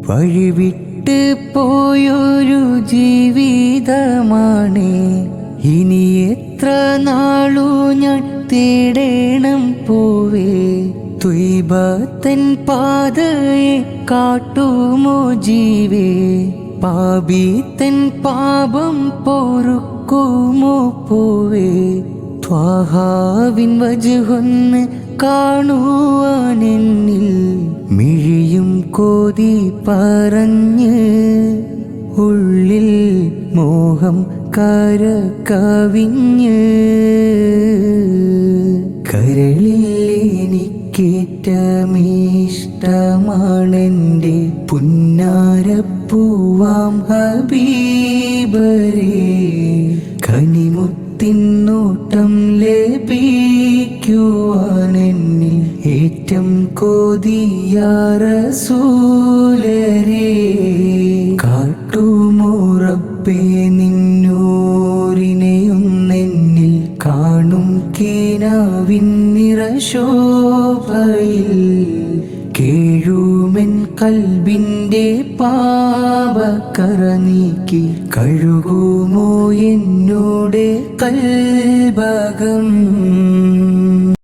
വഴിവിട്ട് പോയൊരു ജീവിതമാണ് ഇനി എത്ര നാളു ഞാൻ തേടേണം പോവേ. ത്വയ്ബത്തൻ പാതയെ കാട്ടുമോ ജീവേ, പാപിത്തൻ പാപം പൊറുക്കുമോ പോവേ. ത്വാഹാവിൻ വജ്ഹൊന്ന് കാണുവാനെന്നിൽ മിഴിയും കോതി പറഞ്ഞ് ഉള്ളിൽ മോഹം കര കവിഞ്ഞ്. കരളിൽ എനിക്കേറ്റമിഷ്ടമാണെൻ്റെ പുന്നാരപ്പൂവാം ഹബീബരേ. കനിമുത്തിന്നോട്ടം ലഭിക്കുവാനെന്നിൽ ഏറ്റം കൊതിയ റസൂലരേ. കാട്ടുമോ റബ്ബേ നിന്നൂരിനെയൊന്നെന്നിൽ കാണും കിനാവിൻ നിറശോഭയിൽ. കേഴുമെൻ കൽബിൻ്റെ പാപക്കറ നീക്കി കഴുകുമോ എന്നോടെ കൽബകം.